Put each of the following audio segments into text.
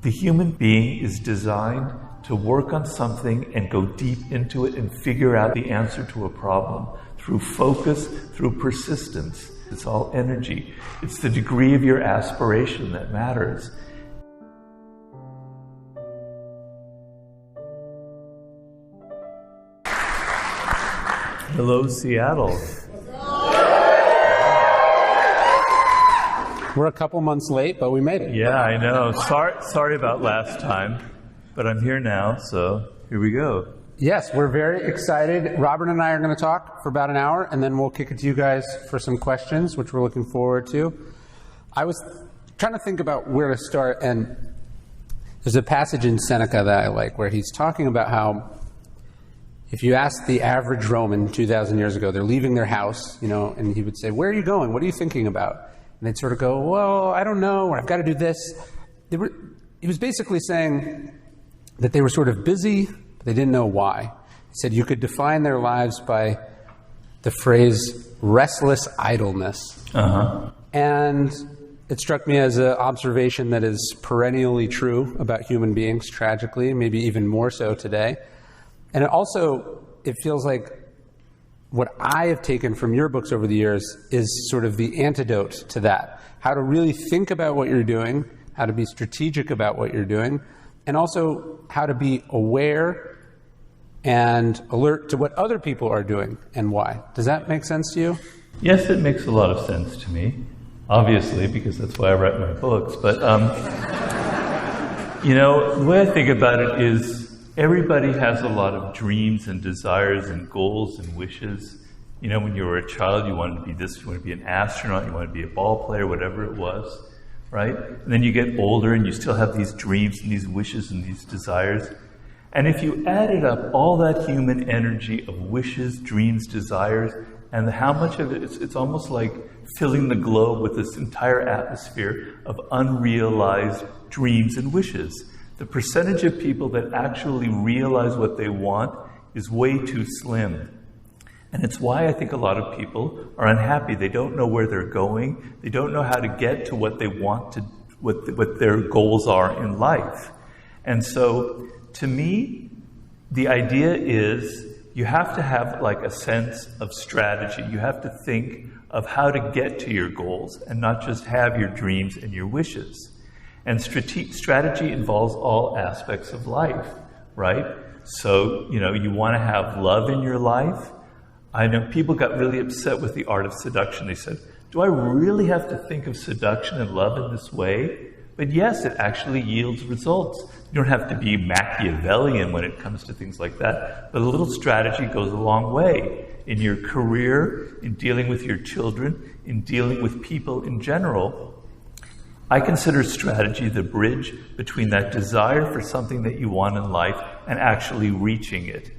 The human being is designed to work on something and go deep into it and figure out the answer to a problem through focus, through persistence. It's all energy. It's the degree of your aspiration that matters. Hello, Seattle. We're a couple months late, but we made it. Yeah, I know. Sorry about last time, but I'm here now, so here we go. Yes, we're very excited. Robert and I are going to talk for about an hour, and then we'll kick it to you guys for some questions, which we're looking forward to. I was trying to think about where to start, and there's a passage in Seneca that I like where he's talking about how if you ask the average Roman 2,000 years ago, they're leaving their house, and he would say, "Where are you going? What are you thinking about?" And they'd sort of go, "Well, I don't know, or I've got to do this." He was basically saying that they were sort of busy, but they didn't know why. He said you could define their lives by the phrase restless idleness. And it struck me as an observation that is perennially true about human beings, tragically, maybe even more so today. And it feels like what I have taken from your books over the years is sort of the antidote to that. How to really think about what you're doing, how to be strategic about what you're doing, and also how to be aware and alert to what other people are doing and why. Does that make sense to you? Yes, it makes a lot of sense to me, obviously, because that's why I write my books. But, the way I think about it is everybody has a lot of dreams and desires and goals and wishes. When you were a child, you wanted to be this, you wanted to be an astronaut, you wanted to be a ball player, whatever it was, right? And then you get older and you still have these dreams and these wishes and these desires. And if you added up all that human energy of wishes, dreams, desires, and how much of it, it's almost like filling the globe with this entire atmosphere of unrealized dreams and wishes. The percentage of people that actually realize what they want is way too slim. And it's why I think a lot of people are unhappy. They don't know where they're going. They don't know how to get to what they want to, what their goals are in life. And so, to me, the idea is you have to have like a sense of strategy. You have to think of how to get to your goals and not just have your dreams and your wishes. And strategy involves all aspects of life, right? So, you want to have love in your life. I know people got really upset with the Art of Seduction. They said, do I really have to think of seduction and love in this way? But yes, it actually yields results. You don't have to be Machiavellian when it comes to things like that, but a little strategy goes a long way in your career, in dealing with your children, in dealing with people in general. I consider strategy the bridge between that desire for something that you want in life and actually reaching it.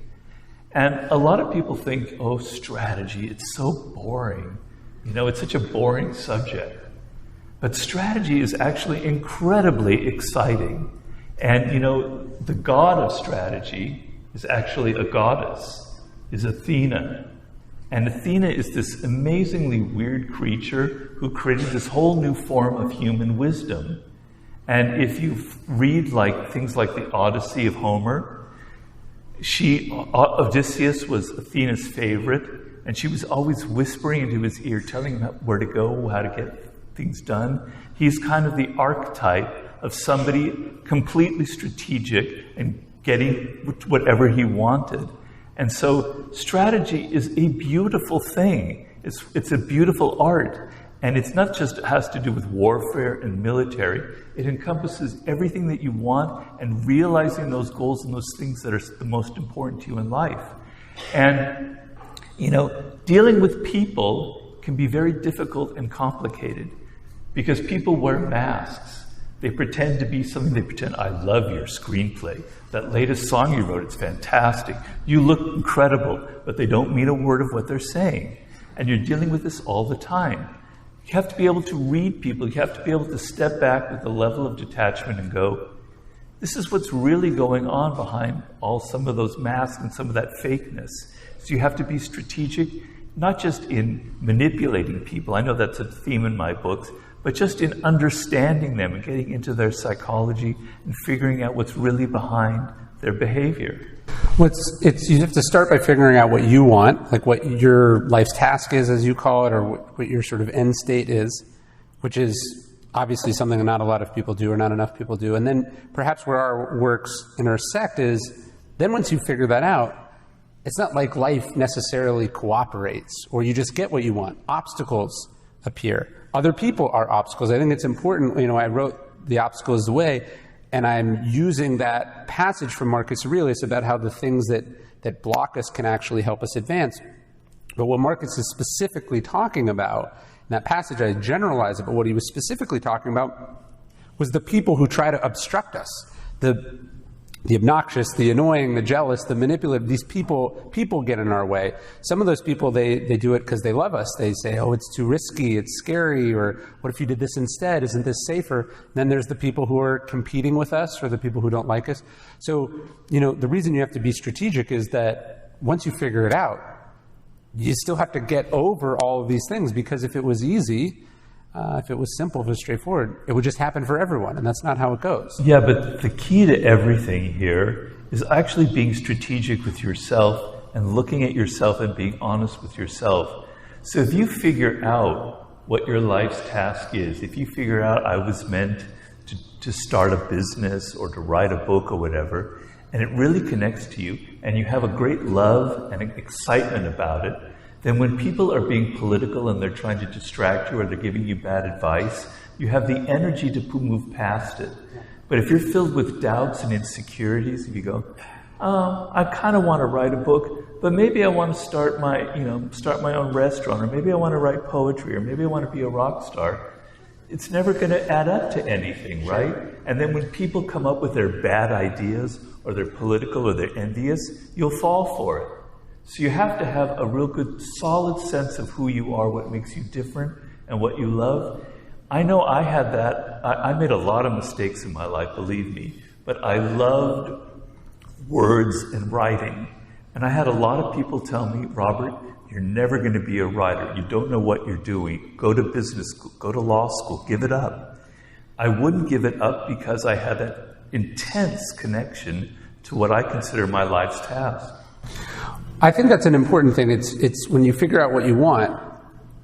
And a lot of people think, oh, strategy, it's so boring. It's such a boring subject. But strategy is actually incredibly exciting. And, the god of strategy is actually a goddess, is Athena. And Athena is this amazingly weird creature who created this whole new form of human wisdom. And if you read things like the Odyssey of Homer, Odysseus was Athena's favorite, and she was always whispering into his ear, telling him where to go, how to get things done. He's kind of the archetype of somebody completely strategic and getting whatever he wanted. And so strategy is a beautiful thing. It's a beautiful art. And it's not just has to do with warfare and military. It encompasses everything that you want and realizing those goals and those things that are the most important to you in life. And, dealing with people can be very difficult and complicated because people wear masks. They pretend to be something. They pretend, I love your screenplay. That latest song you wrote, it's fantastic. You look incredible, but they don't mean a word of what they're saying. And you're dealing with this all the time. You have to be able to read people. You have to be able to step back with a level of detachment and go, this is what's really going on behind some of those masks and some of that fakeness. So you have to be strategic, not just in manipulating people. I know that's a theme in my books, but just in understanding them and getting into their psychology and figuring out what's really behind their behavior. Well, you have to start by figuring out what you want, like what your life's task is, as you call it, or what your sort of end state is, which is obviously something that not a lot of people do or not enough people do. And then perhaps where our works intersect is, then once you figure that out, it's not like life necessarily cooperates or you just get what you want. Obstacles appear. Other people are obstacles. I think it's important, I wrote The Obstacle is the Way, and I'm using that passage from Marcus Aurelius about how the things that block us can actually help us advance. But what Marcus is specifically talking about, in that passage I generalize it, but what he was specifically talking about was the people who try to obstruct us. The obnoxious, the annoying, the jealous, the manipulative, these people get in our way. Some of those people, they do it because they love us. They say, oh, it's too risky, it's scary, or what if you did this instead? Isn't this safer? Then there's the people who are competing with us or the people who don't like us. So, the reason you have to be strategic is that once you figure it out, you still have to get over all of these things, because if it was easy, if it was simple, if it was straightforward, it would just happen for everyone, and that's not how it goes. Yeah, but the key to everything here is actually being strategic with yourself and looking at yourself and being honest with yourself. So if you figure out what your life's task is, if you figure out I was meant to start a business or to write a book or whatever, and it really connects to you, and you have a great love and excitement about it, then when people are being political and they're trying to distract you or they're giving you bad advice, you have the energy to move past it. But if you're filled with doubts and insecurities, if you go, I kind of want to write a book, but maybe I want to start my own restaurant, or maybe I want to write poetry, or maybe I want to be a rock star, it's never going to add up to anything, right? And then when people come up with their bad ideas, or they're political, or they're envious, you'll fall for it. So you have to have a real good, solid sense of who you are, what makes you different, and what you love. I know I had that. I made a lot of mistakes in my life, believe me, but I loved words and writing. And I had a lot of people tell me, Robert, you're never going to be a writer. You don't know what you're doing. Go to business school, go to law school, give it up. I wouldn't give it up because I had that intense connection to what I consider my life's task. I think that's an important thing. It's when you figure out what you want,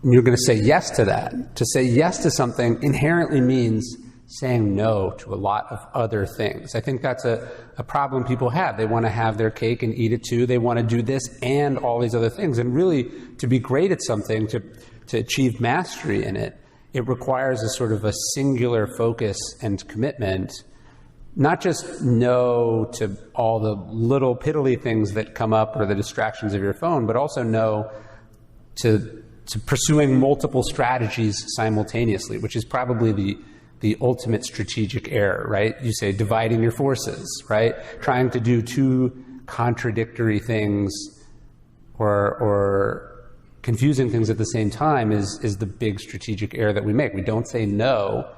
you're going to say yes to that. To say yes to something inherently means saying no to a lot of other things. I think that's a problem people have. They want to have their cake and eat it too. They want to do this and all these other things. And really, to be great at something, to achieve mastery in it, it requires a sort of a singular focus and commitment. Not just no to all the little piddly things that come up or the distractions of your phone, but also no to pursuing multiple strategies simultaneously, which is probably the ultimate strategic error, right? You say dividing your forces, right? Trying to do two contradictory things or confusing things at the same time is the big strategic error that we make. We don't say no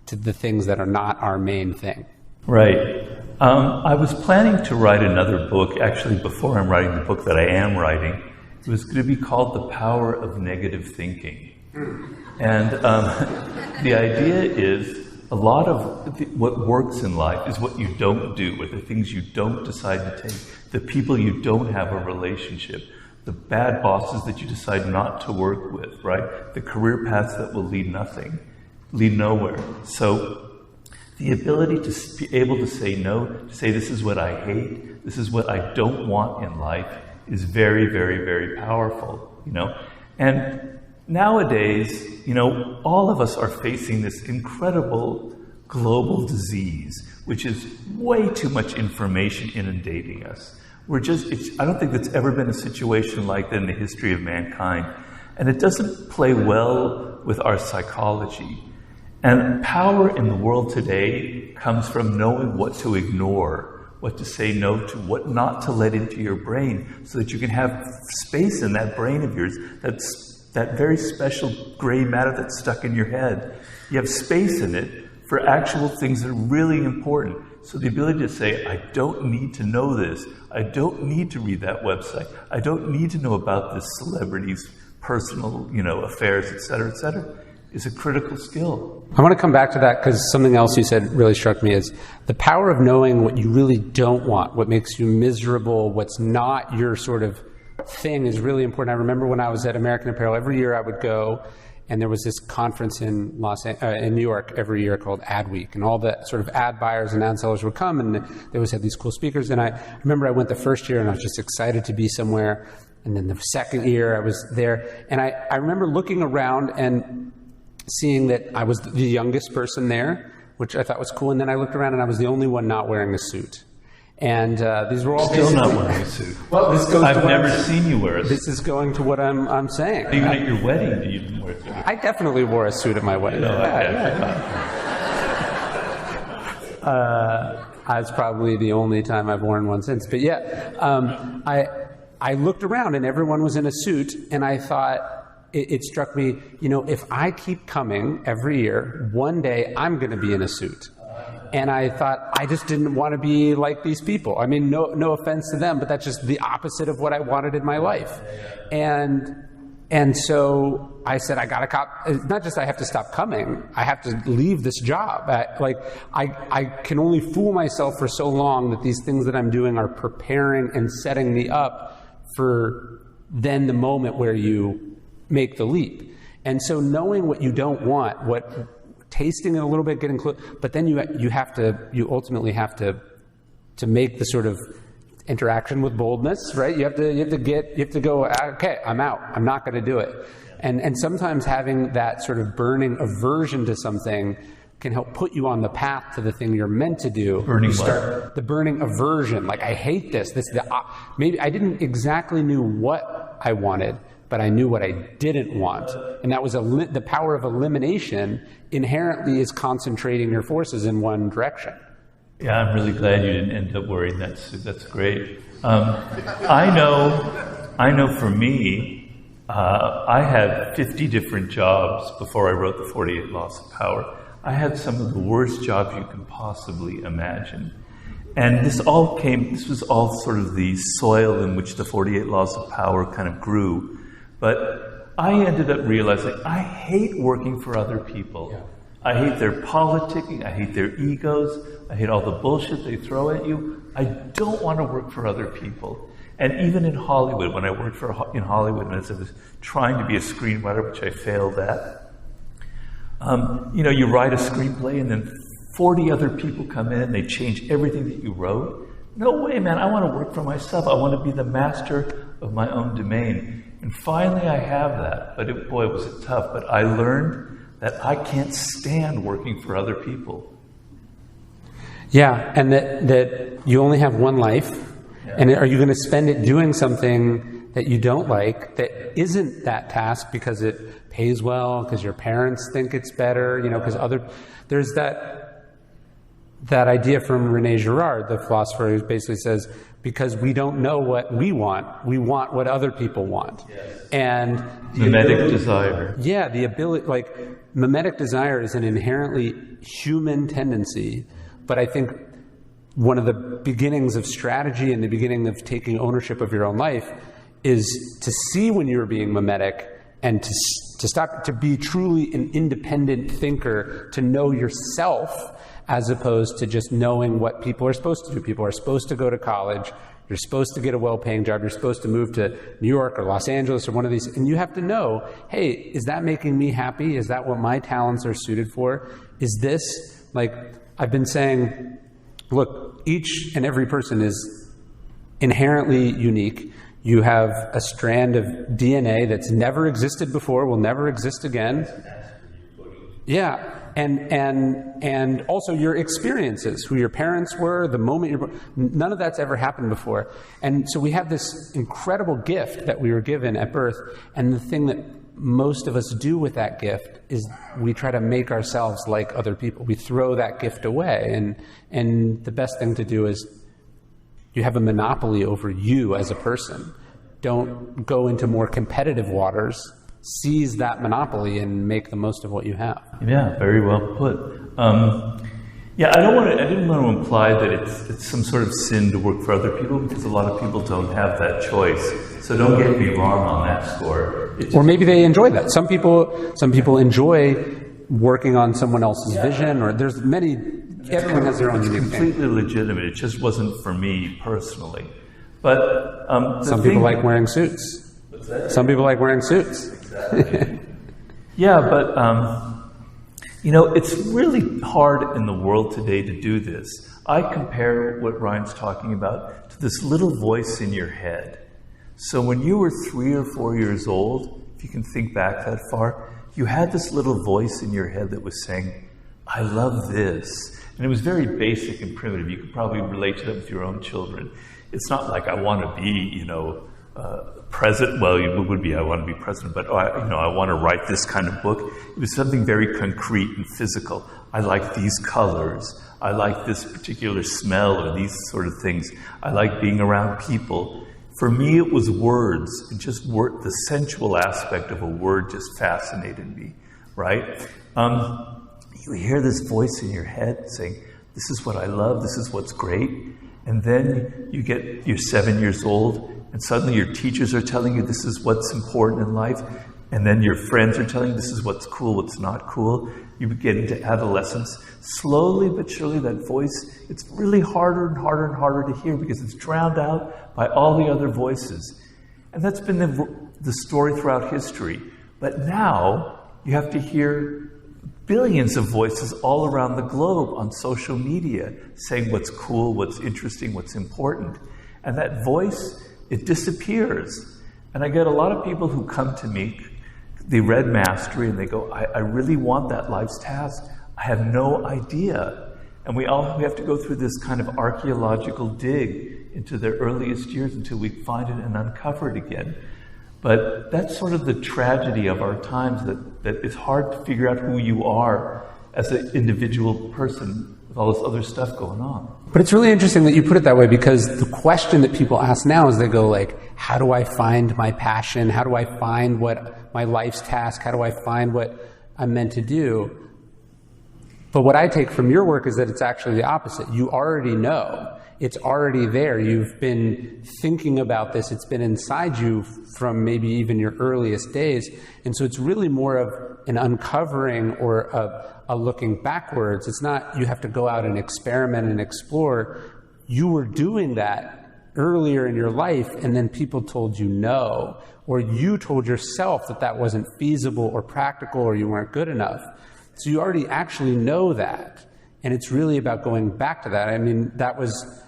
to the things that are not our main thing. Right. I was planning to write another book, actually before I'm writing the book that I am writing. It was going to be called The Power of Negative Thinking. And the idea is a lot of what works in life is what you don't do, or the things you don't decide to take, the people you don't have a relationship, the bad bosses that you decide not to work with, right? The career paths that will lead nowhere. So the ability to be able to say no, to say this is what I hate, this is what I don't want in life, is very, very, very powerful, And nowadays, all of us are facing this incredible global disease, which is way too much information inundating us. I don't think there's ever been a situation like that in the history of mankind. And it doesn't play well with our psychology. And power in the world today comes from knowing what to ignore, what to say no to, what not to let into your brain, so that you can have space in that brain of yours, that very special gray matter that's stuck in your head. You have space in it for actual things that are really important. So the ability to say, I don't need to know this. I don't need to read that website. I don't need to know about this celebrity's personal, affairs, et cetera, is a critical skill. I want to come back to that because something else you said really struck me is the power of knowing what you really don't want, what makes you miserable, what's not your sort of thing is really important. I remember when I was at American Apparel, every year I would go, and there was this conference in New York every year called Ad Week, and all the sort of ad buyers and ad sellers would come, and they always had these cool speakers. And I remember I went the first year, and I was just excited to be somewhere. And then the second year I was there, and I remember looking around and seeing that I was the youngest person there, which I thought was cool. And then I looked around, and I was the only one not wearing a suit. And these were all still not wearing a suit. Well, this goes I've never seen you wear a suit. This is going to what I'm saying. Even at your wedding, you didn't wear a suit. I definitely wore a suit at my wedding. That's probably the only time I've worn one since. But yeah, I looked around, and everyone was in a suit, and I thought, it struck me, if I keep coming every year, one day I'm going to be in a suit. And I thought, I just didn't want to be like these people. I mean, no offense to them, but that's just the opposite of what I wanted in my life. And so I said, I got to not just I have to stop coming, I have to leave this job. I can only fool myself for so long that these things that I'm doing are preparing and setting me up for then the moment where you make the leap. And so knowing what you don't want, tasting it a little bit, getting close, but then you ultimately have to make the sort of interaction with boldness, right? You have to go, okay, I'm out. I'm not going to do it. And sometimes having that sort of burning aversion to something can help put you on the path to the thing you're meant to do. Burning what? The burning aversion. Like, I hate this. Maybe I didn't exactly knew what I wanted, but I knew what I didn't want. And that was the power of elimination inherently is concentrating your forces in one direction. Yeah, I'm really glad you didn't end up wearing that suit. That's great. I know for me, I had 50 different jobs before I wrote the 48 Laws of Power. I had some of the worst jobs you can possibly imagine. And this was all sort of the soil in which the 48 Laws of Power kind of grew. But I ended up realizing I hate working for other people. Yeah. I hate their politicking. I hate their egos. I hate all the bullshit they throw at you. I don't want to work for other people. And even in Hollywood, when I worked in Hollywood, and as I was trying to be a screenwriter, which I failed at, you write a screenplay and then 40 other people come in and they change everything that you wrote. No way, man. I want to work for myself. I want to be the master of my own domain. And finally I have that. But boy, was it tough. But I learned that I can't stand working for other people. Yeah, and that you only have one life. Yeah. And are you going to spend it doing something that you don't like, that isn't that task because it pays well, because your parents think it's better, because there's that idea from René Girard, the philosopher, who basically says, because we don't know what we want what other people want. Yes. And mimetic desire. Yeah, the ability, mimetic desire is an inherently human tendency, but I think one of the beginnings of strategy and the beginning of taking ownership of your own life is to see when you're being mimetic and to stop, to be truly an independent thinker, to know yourself, as opposed to just knowing what people are supposed to do. People are supposed to go to college. You're supposed to get a well-paying job. You're supposed to move to New York or Los Angeles or one of these. And you have to know, hey, is that making me happy? Is that what my talents are suited for? Is this, I've been saying, look, each and every person is inherently unique. You have a strand of DNA that's never existed before, will never exist again. Yeah. And also your experiences, who your parents were, the moment you're born, none of that's ever happened before. And so we have this incredible gift that we were given at birth, and the thing that most of us do with that gift is we try to make ourselves like other people. We throw that gift away, and the best thing to do is you have a monopoly over you as a person. Don't go into more competitive waters. Seize that monopoly and make the most of what you have. Yeah, very well put. Yeah, I didn't want to imply that it's some sort of sin to work for other people, because a lot of people don't have that choice. So don't get me wrong on that score. Or maybe they enjoy that. Some people enjoy working on someone else's vision, or there's many, everyone has their own unique thing. It's completely legitimate. It just wasn't for me personally. But some people like wearing suits. What's that? Some people like wearing suits. Exactly. Yeah, but you know, it's really hard in the world today to do this. I compare what Ryan's talking about to this little voice in your head. So when you were 3 or 4 years old, if you can think back that far, you had this little voice in your head that was saying, I love this. And it was very basic and primitive. You could probably relate to that with your own children. It's not like I want to be, you know, president. Well, it would be I want to be president, but I want to write this kind of book. It was something very concrete and physical. I like these colors. I like this particular smell, or these sort of things. I like being around people. For me, it was words, and just the sensual aspect of a word just fascinated me, right? You hear this voice in your head saying, this is what I love, this is what's great. And then you're 7 years old, and suddenly your teachers are telling you this is what's important in life. And then your friends are telling you this is what's cool, what's not cool. You get into adolescence. Slowly but surely that voice, it's really harder and harder and harder to hear, because it's drowned out by all the other voices. And that's been the story throughout history. But now you have to hear billions of voices all around the globe on social media saying what's cool, what's interesting, what's important. And that voice, it disappears. And I get a lot of people who come to me, they read Mastery and they go, I really want that life's task. I have no idea. And we have to go through this kind of archaeological dig into their earliest years until we find it and uncover it again. But that's sort of the tragedy of our times, that it's hard to figure out who you are as an individual person with all this other stuff going on. But it's really interesting that you put it that way, because the question that people ask now is they go like, how do I find my passion? How do I find what my life's task? How do I find what I'm meant to do? But what I take from your work is that it's actually the opposite. You already know. It's already there. You've been thinking about this. It's been inside you from maybe even your earliest days. And so it's really more of an uncovering or a looking backwards. It's not you have to go out and experiment and explore. You were doing that earlier in your life, and then people told you no, or you told yourself that that wasn't feasible or practical, or you weren't good enough. So you already actually know that. And it's really about going back to that. I mean, that was...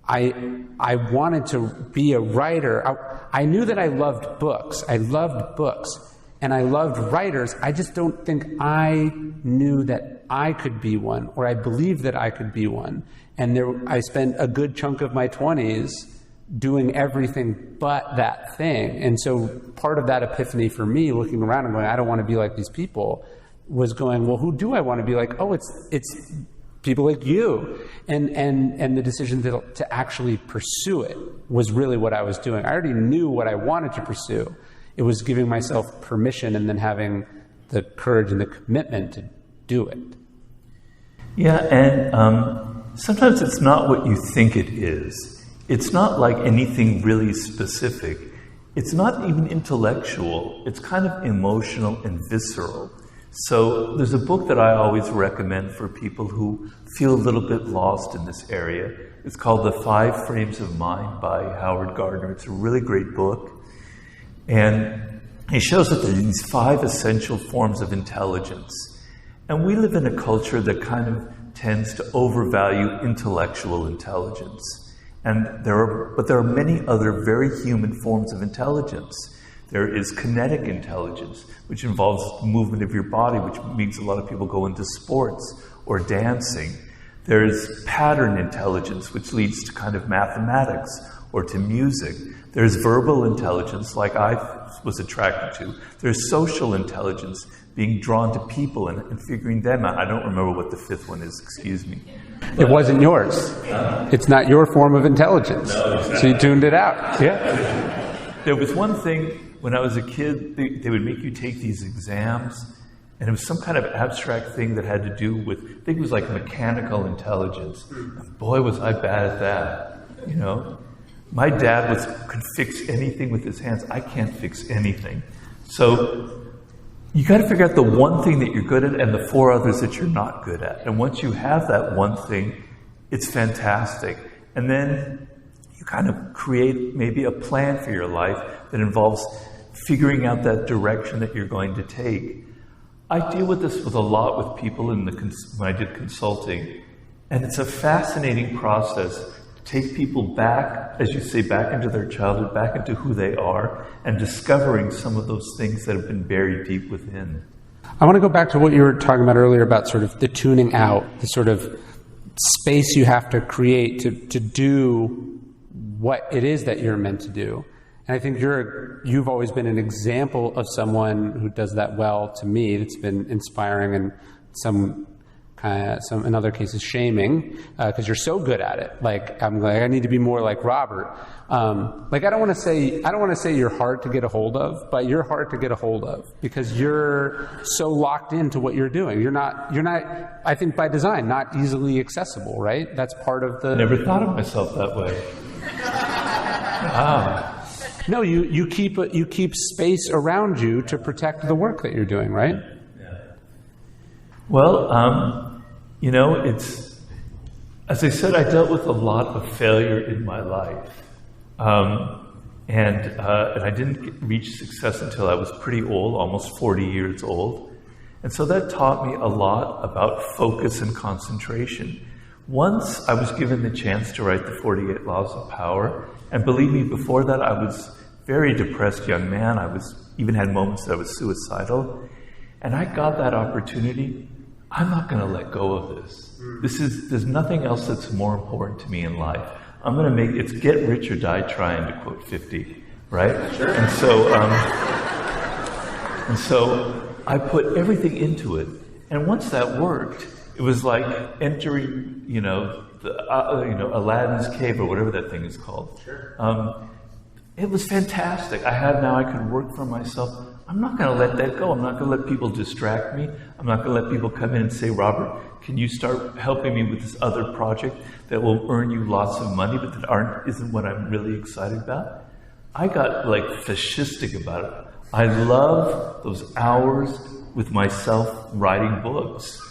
I wanted to be a writer. I knew that I loved books. I loved books. And I loved writers. I just don't think I knew that I could be one, or I believed that I could be one. And I spent a good chunk of my 20s doing everything but that thing. And so part of that epiphany for me, looking around and going, I don't want to be like these people, was going, well, who do I want to be like? Oh, it's people like you. And the decision to actually pursue it was really what I was doing. I already knew what I wanted to pursue. It was giving myself permission and then having the courage and the commitment to do it. Yeah, and sometimes it's not what you think it is. It's not like anything really specific. It's not even intellectual. It's kind of emotional and visceral. So there's a book that I always recommend for people who feel a little bit lost in this area. It's called The 5 Frames of Mind by Howard Gardner. It's a really great book. And he shows that there are these 5 essential forms of intelligence. And we live in a culture that kind of tends to overvalue intellectual intelligence. But there are many other very human forms of intelligence. There is kinetic intelligence, which involves movement of your body, which means a lot of people go into sports or dancing. There's pattern intelligence, which leads to kind of mathematics or to music. There's verbal intelligence, like I was attracted to. There's social intelligence, being drawn to people and figuring them out. I don't remember what the 5th one is, excuse me. It wasn't yours. It's not your form of intelligence. No, so you tuned it out. Yeah. There was one thing, when I was a kid, they would make you take these exams, And it was some kind of abstract thing that had to do with, I think it was like mechanical intelligence. And boy, was I bad at that, you know? My dad could fix anything with his hands. I can't fix anything. So you got to figure out the one thing that you're good at and the 4 others that you're not good at. And once you have that one thing, it's fantastic. And then you kind of create maybe a plan for your life that involves figuring out that direction that you're going to take. I deal with this with a lot with people when I did consulting. And it's a fascinating process to take people back, as you say, back into their childhood, back into who they are, and discovering some of those things that have been buried deep within. I want to go back to what you were talking about earlier about sort of the tuning out, the sort of space you have to create to do what it is that you're meant to do. And I think you've always been an example of someone who does that well to me. That's been inspiring and some in other cases shaming because you're so good at it. Like I need to be more like Robert. Like I don't want to say you're hard to get a hold of, but you're hard to get a hold of because you're so locked into what you're doing. You're not. I think by design, not easily accessible. Right? That's part of the. I never thought of myself that way. Wow. No, you keep space around you to protect the work that you're doing, right? Yeah. Well, you know, it's, as I said, I dealt with a lot of failure in my life, and I didn't reach success until I was pretty old, almost 40 years old, and so that taught me a lot about focus and concentration. Once I was given the chance to write the 48 Laws of Power, and believe me, before that I was a very depressed young man. I even had moments that I was suicidal. And I got that opportunity. I'm not going to let go of this. There's nothing else that's more important to me in life. I'm going to it's get rich or die trying, to quote 50, right? Sure. And so I put everything into it. And once that worked, it was like entering, Aladdin's cave or whatever that thing is called. Sure. It was fantastic. I could work for myself. I'm not going to let that go. I'm not going to let people distract me. I'm not going to let people come in and say, Robert, can you start helping me with this other project that will earn you lots of money, but that isn't what I'm really excited about? I got fascistic about it. I love those hours with myself writing books.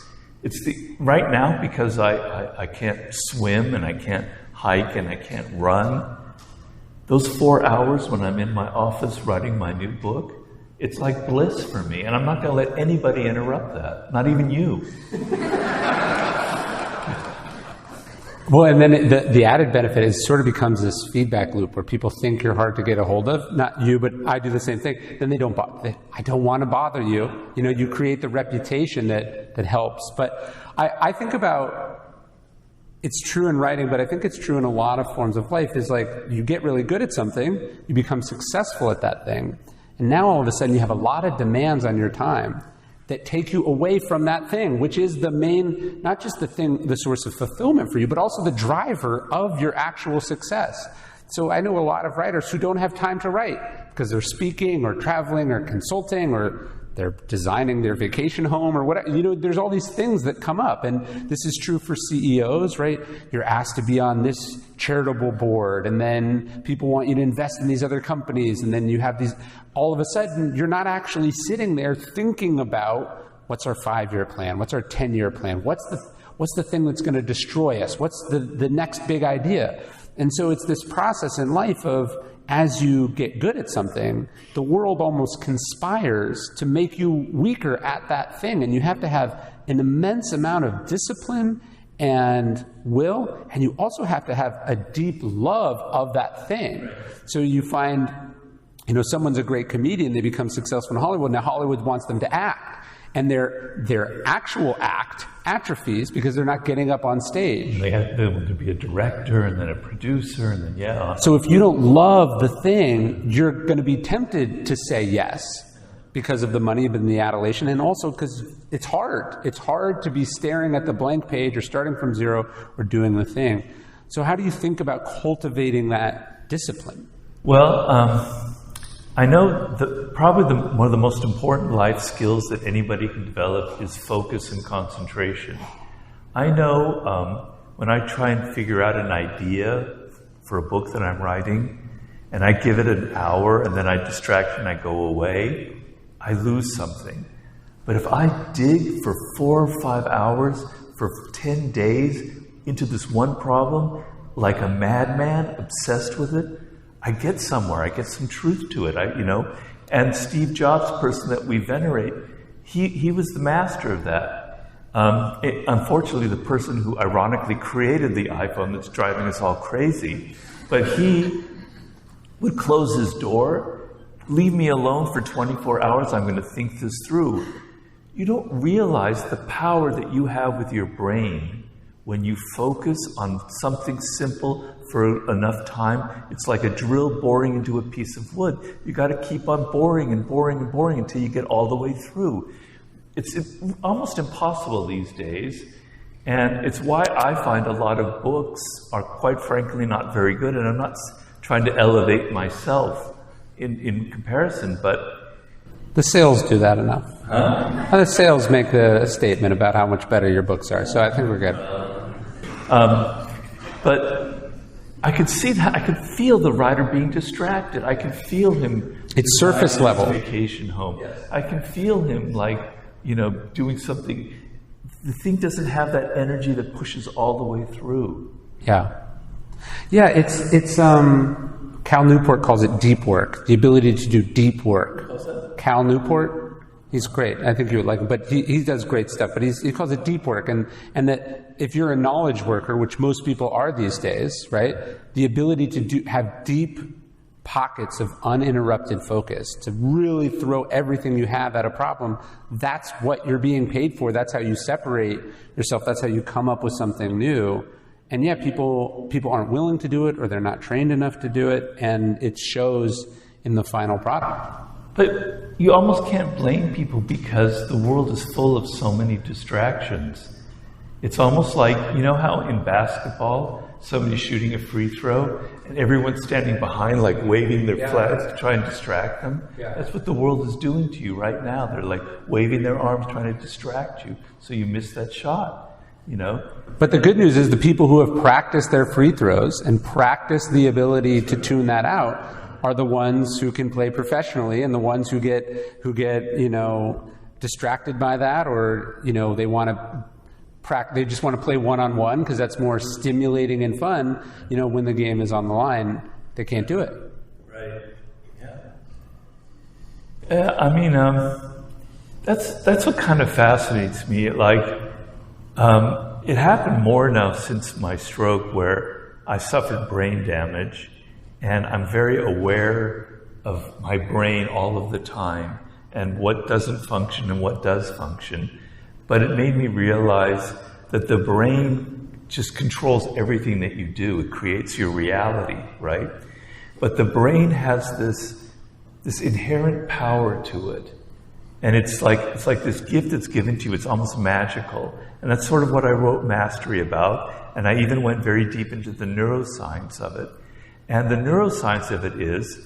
Right now, because I can't swim and I can't hike and I can't run, those 4 hours when I'm in my office writing my new book, it's like bliss for me. And I'm not going to let anybody interrupt that, not even you. Well, and then the added benefit is sort of becomes this feedback loop where people think you're hard to get a hold of. Not you, but I do the same thing. Then they don't bother. I don't want to bother you. You know, you create the reputation that helps. But I think about, it's true in writing, but I think it's true in a lot of forms of life, is like you get really good at something, you become successful at that thing, and now all of a sudden you have a lot of demands on your time that take you away from that thing, which is the main, not just the source of fulfillment for you, but also the driver of your actual success. So I know a lot of writers who don't have time to write because they're speaking or traveling or consulting or they're designing their vacation home or whatever. You know, there's all these things that come up, and this is true for CEOs, right? You're asked to be on this charitable board, and then people want you to invest in these other companies, and then you have these, all of a sudden, you're not actually sitting there thinking about what's our 5-year plan, what's our 10-year plan, what's the thing that's going to destroy us, what's the next big idea. And so it's this process in life of, as you get good at something, the world almost conspires to make you weaker at that thing. And you have to have an immense amount of discipline and will, and you also have to have a deep love of that thing. So you find, someone's a great comedian, they become successful in Hollywood, now Hollywood wants them to act. And their actual act atrophies because they're not getting up on stage. They want to be a director and then a producer and then So if you don't love the thing, you're going to be tempted to say yes because of the money and the adulation, and also because it's hard. It's hard to be staring at the blank page or starting from zero or doing the thing. So how do you think about cultivating that discipline? Well, I know that probably one of the most important life skills that anybody can develop is focus and concentration. I know when I try and figure out an idea for a book that I'm writing, and I give it an hour, and then I distract and I go away, I lose something. But if I dig for 4 or 5 hours for 10 days into this one problem, like a madman, obsessed with it, I get somewhere. I get some truth to it. And Steve Jobs, person that we venerate, he was the master of that. Unfortunately, the person who ironically created the iPhone that's driving us all crazy, but he would close his door, leave me alone for 24 hours. I'm going to think this through. You don't realize the power that you have with your brain when you focus on something simple for enough time. It's like a drill boring into a piece of wood. You got to keep on boring and boring and boring until you get all the way through. It's almost impossible these days, and it's why I find a lot of books are quite frankly not very good, and I'm not trying to elevate myself in comparison, but the sales do that enough. The sales make the statement about how much better your books are, so I think we're good. But I could see that. I could feel the writer being distracted. I could feel him. It's surface level. Vacation home. Yes. I can feel him doing something. The thing doesn't have that energy that pushes all the way through. Yeah. Yeah, it's Cal Newport calls it deep work, the ability to do deep work. What's that? Cal Newport, he's great. I think you would like him, but he does great stuff. But he calls it deep work, and that if you're a knowledge worker, which most people are these days, right? The ability to have deep pockets of uninterrupted focus, to really throw everything you have at a problem. That's what you're being paid for. That's how you separate yourself. That's how you come up with something new. And yeah, people aren't willing to do it, or they're not trained enough to do it, and it shows in the final product. But you almost can't blame people because the world is full of so many distractions. It's almost like, how in basketball, somebody's shooting a free throw and everyone's standing behind, like waving their flags to try and distract them. Yeah. That's what the world is doing to you right now. They're like waving their arms trying to distract you so you miss that shot. But the good news is the people who have practiced their free throws and practiced the ability to tune that out are the ones who can play professionally, and the ones who get distracted by that, or they just want to play one-on-one because that's more stimulating and fun. When the game is on the line, they can't do it. Right. Yeah. That's what kind of fascinates me. It happened more now since my stroke, where I suffered brain damage, and I'm very aware of my brain all of the time and what doesn't function and what does function. But it made me realize that the brain just controls everything that you do. It creates your reality, right? But the brain has this inherent power to it. And it's like this gift that's given to you. It's almost magical. And that's sort of what I wrote Mastery about. And I even went very deep into the neuroscience of it. And the neuroscience of it is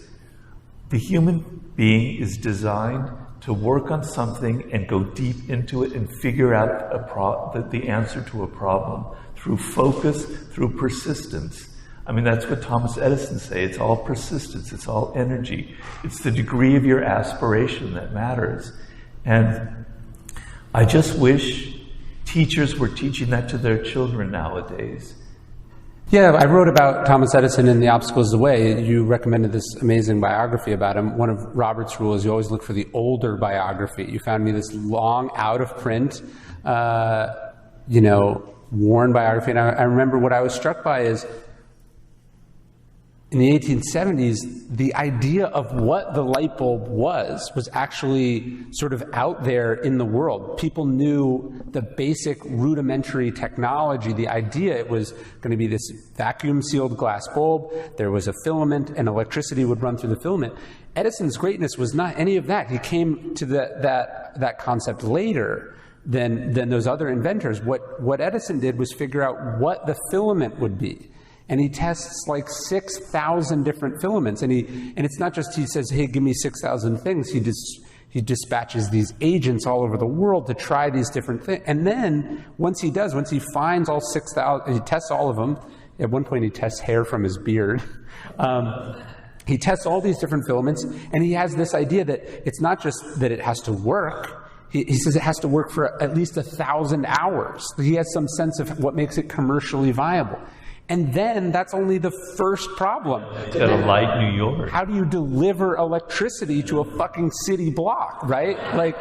the human being is designed to work on something and go deep into it and figure out the answer to a problem through focus, through persistence. That's what Thomas Edison say. It's all persistence. It's all energy. It's the degree of your aspiration that matters. And I just wish teachers were teaching that to their children nowadays. Yeah, I wrote about Thomas Edison in The Obstacle Is the Way. You recommended this amazing biography about him. One of Robert's rules, you always look for the older biography. You found me this long, out-of-print, worn biography. And I remember what I was struck by is, in the 1870s, the idea of what the light bulb was actually sort of out there in the world. People knew the basic rudimentary technology, the idea it was going to be this vacuum-sealed glass bulb. There was a filament, and electricity would run through the filament. Edison's greatness was not any of that. He came to that concept later than those other inventors. What Edison did was figure out what the filament would be. and he tests like 6,000 different filaments. And it's not just he says, hey, give me 6,000 things. He dispatches these agents all over the world to try these different things. And then once he finds all 6,000, he tests all of them. At one point he tests hair from his beard. He tests all these different filaments, and he has this idea that it's not just that it has to work. He says it has to work for at least 1,000 hours. He has some sense of what makes it commercially viable. And then that's only the first problem. It's got to light New York. How do you deliver electricity to a fucking city block, right? Like,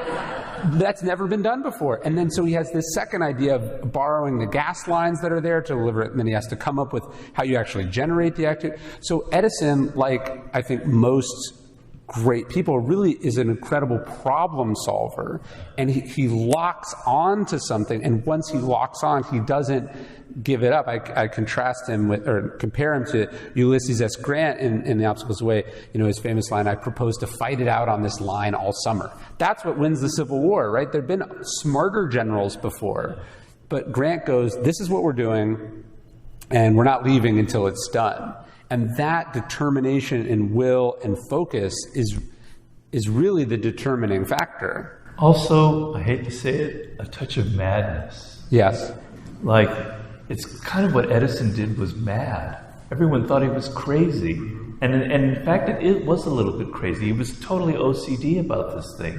that's never been done before. And then so he has this second idea of borrowing the gas lines that are there to deliver it, and then he has to come up with how you actually generate the activity. So Edison, like I think most great people, really is an incredible problem solver, and he locks on to something, and once he locks on, he doesn't give it up. I contrast him with, or compare him to Ulysses S. Grant in The Obstacles Away, his famous line, I propose to fight it out on this line all summer. That's what wins the Civil War, right? There've been smarter generals before, but Grant goes, this is what we're doing, and we're not leaving until it's done. And that determination and will and focus is really the determining factor. Also, I hate to say it, a touch of madness. Yes. Like, it's kind of what Edison did was mad. Everyone thought he was crazy. And in fact, it was a little bit crazy. He was totally OCD about this thing.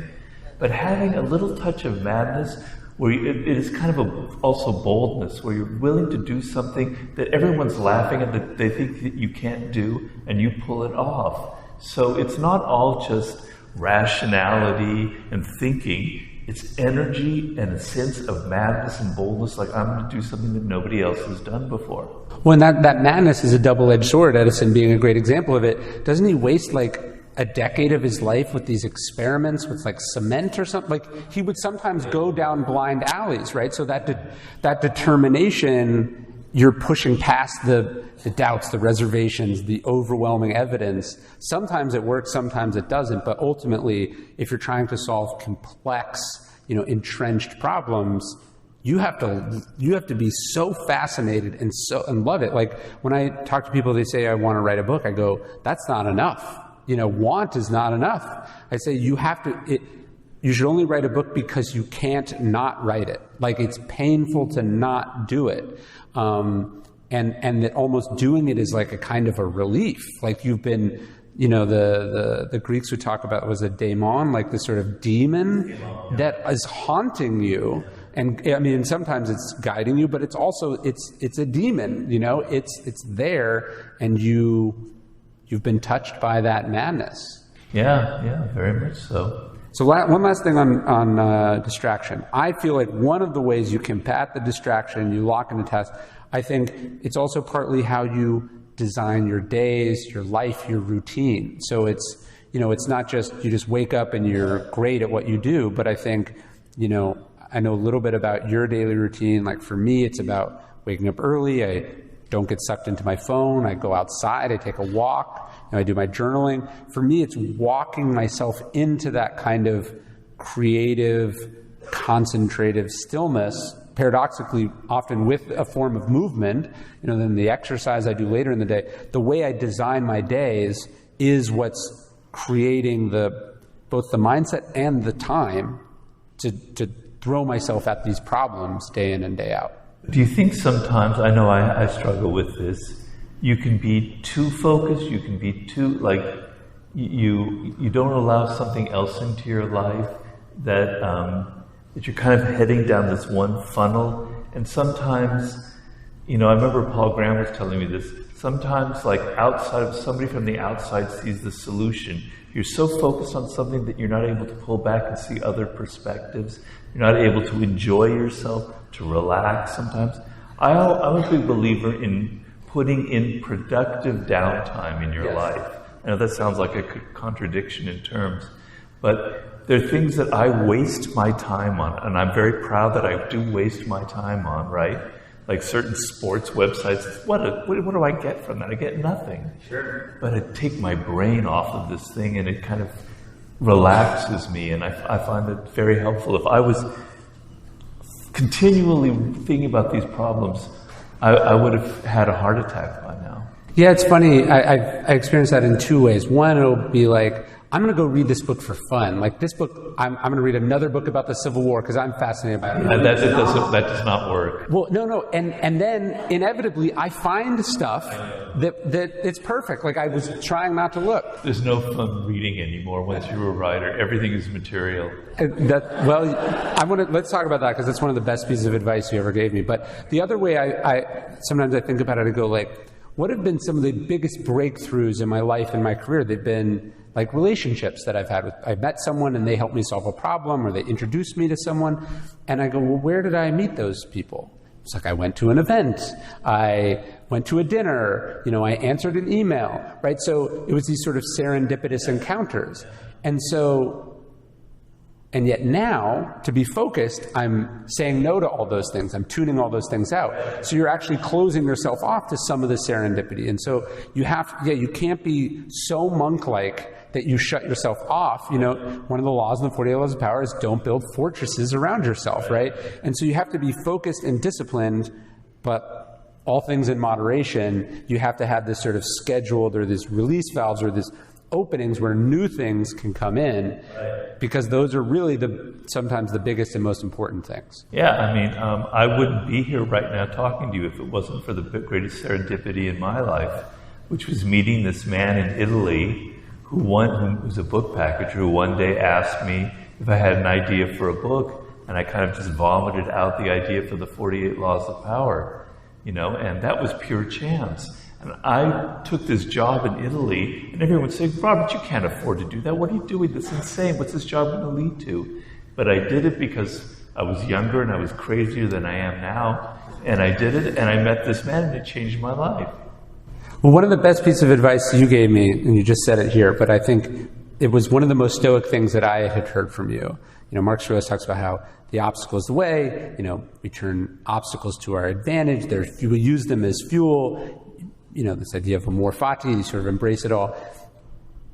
But having a little touch of madness, where it is kind of also boldness, where you're willing to do something that everyone's laughing at, that they think that you can't do, and you pull it off. So it's not all just rationality and thinking. It's energy and a sense of madness and boldness, like I'm going to do something that nobody else has done before. Well, and that madness is a double-edged sword, Edison being a great example of it. Doesn't he waste like a decade of his life with these experiments with like cement or something? Like he would sometimes go down blind alleys, right? So that determination, you're pushing past the doubts, the reservations, the overwhelming evidence. Sometimes it works, sometimes it doesn't. But ultimately, if you're trying to solve complex, entrenched problems, you have to be so fascinated and love it. Like when I talk to people, they say, I want to write a book. I go, that's not enough. Want is not enough. I say you should only write a book because you can't not write it. Like it's painful to not do it. And that almost doing it is like a kind of a relief. Like you've been, the Greeks would talk about was a daemon, like this sort of demon that is haunting you. And I mean, sometimes it's guiding you, but it's also, it's a demon, it's there, and you've been touched by that madness. Yeah, very much so. So one last thing on distraction. I feel like one of the ways you combat the distraction, you lock in the task, I think it's also partly how you design your days, your life, your routine. So it's not just you just wake up and you're great at what you do, but I think, I know a little bit about your daily routine. Like for me, it's about waking up early. I don't get sucked into my phone. I go outside. I take a walk. I do my journaling. For me, it's walking myself into that kind of creative, concentrative stillness, paradoxically, often with a form of movement. Then the exercise I do later in the day. The way I design my days is what's creating both the mindset and the time to throw myself at these problems day in and day out. Do you think sometimes, I know I struggle with this, you can be too focused, you can be too, like, you don't allow something else into your life, that you're kind of heading down this one funnel, and sometimes, I remember Paul Graham was telling me this, sometimes like somebody from the outside sees the solution. You're so focused on something that you're not able to pull back and see other perspectives. You're not able to enjoy yourself, to relax sometimes. I'm a big believer in putting in productive downtime in your life. I know that sounds like a contradiction in terms, but there are things that I waste my time on, and I'm very proud that I do waste my time on, right? Like certain sports websites, what do I get from that? I get nothing. Sure. But I take my brain off of this thing, and it kind of relaxes me, and I find it very helpful. If I was continually thinking about these problems, I would have had a heart attack by now. Yeah, it's funny. I experienced that in two ways. One, it'll be like, I'm going to go read this book for fun. Like this book, I'm going to read another book about the Civil War because I'm fascinated by it. That does not work. Well, no. And then inevitably I find stuff that it's perfect. Like I was trying not to look. There's no fun reading anymore once you're a writer. Everything is material. Let's talk about that because it's one of the best pieces of advice you ever gave me. But the other way sometimes I think about it, I go like, what have been some of the biggest breakthroughs in my life and my career? They've been like relationships that I've had. I've met someone and they helped me solve a problem, or they introduced me to someone, and I go, well, where did I meet those people? It's like I went to an event, I went to a dinner, I answered an email, right? So it was these sort of serendipitous encounters. And yet now, to be focused, I'm saying no to all those things. I'm tuning all those things out. So you're actually closing yourself off to some of the serendipity. And so you can't be so monk-like that you shut yourself off. One of the laws in the 48 Laws of Power is don't build fortresses around yourself, right? And so you have to be focused and disciplined, but all things in moderation. You have to have this sort of scheduled, or these release valves, or this openings where new things can come in, because those are really sometimes the biggest and most important things. Yeah, I wouldn't be here right now talking to you if it wasn't for the greatest serendipity in my life, which was meeting this man in Italy who was a book packager, who one day asked me if I had an idea for a book, and I kind of just vomited out the idea for the 48 Laws of Power, and that was pure chance. And I took this job in Italy, and everyone would say, Robert, you can't afford to do that. What are you doing? That's insane. What's this job going to lead to? But I did it because I was younger and I was crazier than I am now. And I did it, and I met this man, and it changed my life. Well, one of the best pieces of advice you gave me, and you just said it here, but I think it was one of the most stoic things that I had heard from you. Mark Aurelius talks about how the obstacle is the way. We turn obstacles to our advantage. We use them as fuel. This idea of Amor Fati, you sort of embrace it all.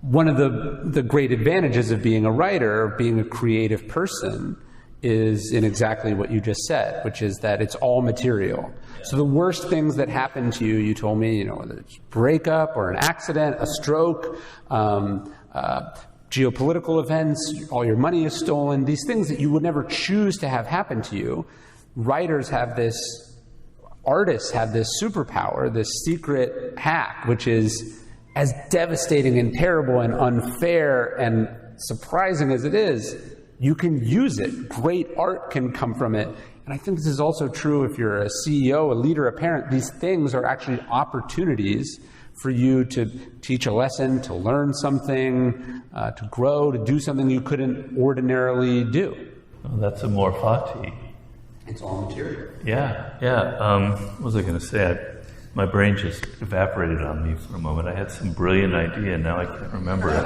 One of the great advantages of being a writer, being a creative person, is in exactly what you just said, which is that it's all material. So the worst things that happen to you, you told me, whether it's breakup or an accident, a stroke, geopolitical events, all your money is stolen, these things that you would never choose to have happen to you, artists have this superpower, this secret hack, which is as devastating and terrible and unfair and surprising as it is, you can use it. Great art can come from it. And I think this is also true if you're a CEO, a leader, a parent. These things are actually opportunities for you to teach a lesson, to learn something, to grow, to do something you couldn't ordinarily do. Well, that's Amor Fati. It's all material. Yeah. What was I going to say? My brain just evaporated on me for a moment. I had some brilliant idea, and now I can't remember it.